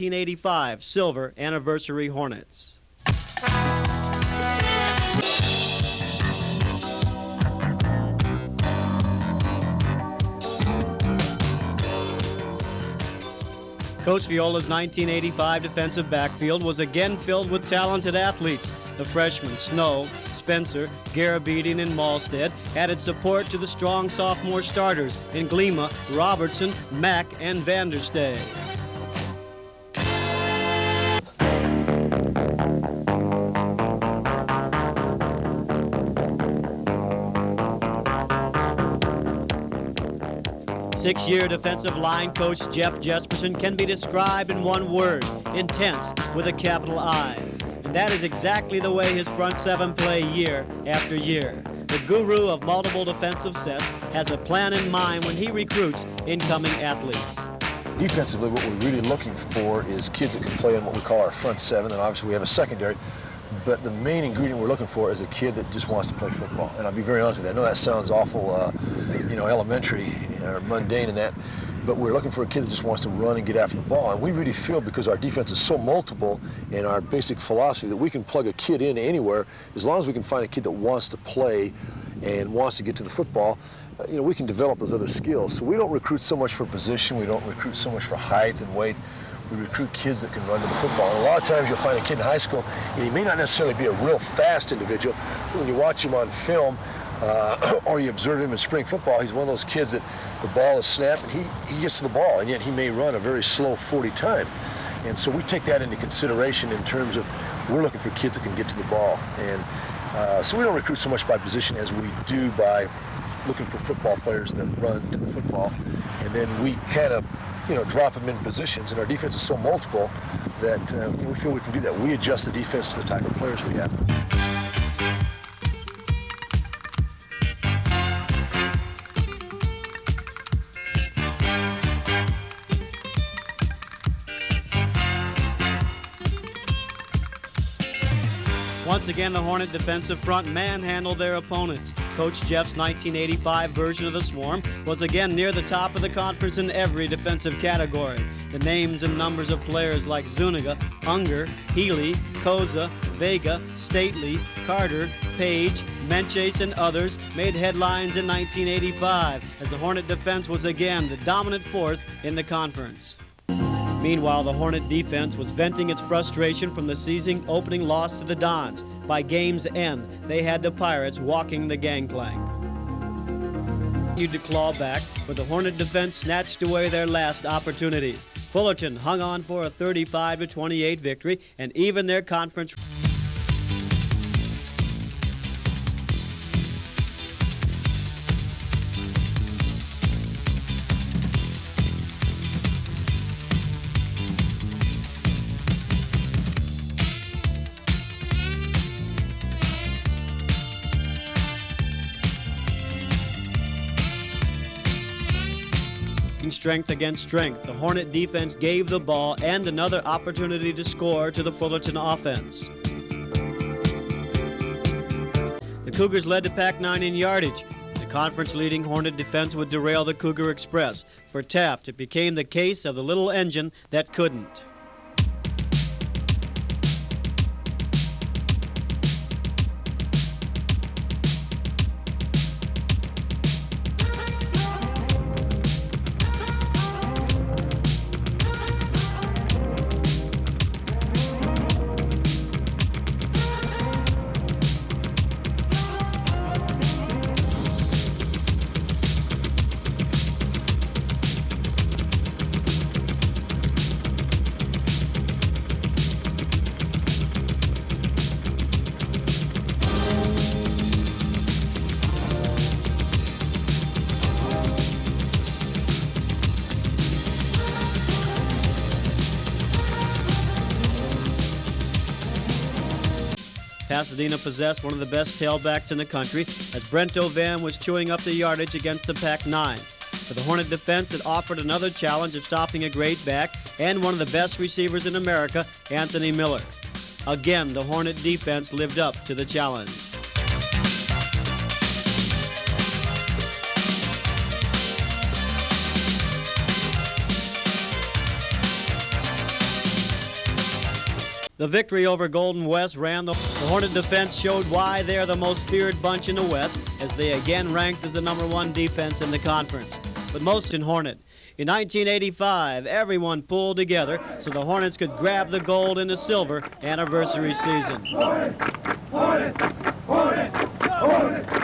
1985 Silver Anniversary Hornets. Coach Viola's 1985 defensive backfield was again filled with talented athletes. The freshmen Snow, Spencer, Garabedian, and Mahlstede added support to the strong sophomore starters Inglima, Robertson, Mack, and Vanderstaay. Six-year defensive line coach Jeff Jespersen can be described in one word: intense with a capital I. And that is exactly the way his front seven play year after year. The guru of multiple defensive sets has a plan in mind when he recruits incoming athletes. Defensively, what we're really looking for is kids that can play in what we call our front seven, and obviously we have a secondary. But the main ingredient we're looking for is a kid that just wants to play football. And I'll be very honest with you, I know that sounds awful, elementary or mundane in that, but we're looking for a kid that just wants to run and get after the ball. And we really feel, because our defense is so multiple in our basic philosophy, that we can plug a kid in anywhere as long as we can find a kid that wants to play and wants to get to the football. We can develop those other skills. So we don't recruit so much for position, we don't recruit so much for height and weight. We recruit kids that can run to the football. And a lot of times you'll find a kid in high school, and he may not necessarily be a real fast individual, but when you watch him on film or you observe him in spring football, he's one of those kids that the ball is snapped and he gets to the ball, and yet he may run a very slow 40 time. And so we take that into consideration in terms of we're looking for kids that can get to the ball. And so we don't recruit so much by position as we do by looking for football players that run to the football. And then we kind of drop them in positions, and our defense is so multiple that we feel we can do that. We adjust the defense to the type of players we have. Once again, the Hornet defensive front manhandled their opponents. Coach Jeff's 1985 version of the Swarm was again near the top of the conference in every defensive category. The names and numbers of players like Zuniga, Unger, Healy, Cozza, Vega, Stately, Carter, Page, Menches, and others made headlines in 1985 as the Hornet defense was again the dominant force in the conference. Meanwhile, the Hornet defense was venting its frustration from the season opening loss to the Dons. By game's end, they had the Pirates walking the gangplank. To claw back, but the Hornet defense snatched away their last opportunities. Fullerton hung on for a 35-28 victory, and even their conference. Strength against strength, the Hornet defense gave the ball and another opportunity to score to the Fullerton offense. The Cougars led the Pac-9 in yardage. The conference-leading Hornet defense would derail the Cougar Express. For Taft, it became the case of the little engine that couldn't. Pasadena possessed one of the best tailbacks in the country as Brento Van was chewing up the yardage against the Pac-9. For the Hornet defense, it offered another challenge of stopping a great back and one of the best receivers in America, Anthony Miller. Again, the Hornet defense lived up to the challenge. The victory over Golden West ran the Hornet defense showed why they're the most feared bunch in the West, as they again ranked as the #1 defense in the conference. But most in Hornet. In 1985, everyone pulled together so the Hornets could grab the gold and the silver anniversary season. Hornet! Hornet! Hornet! Hornet!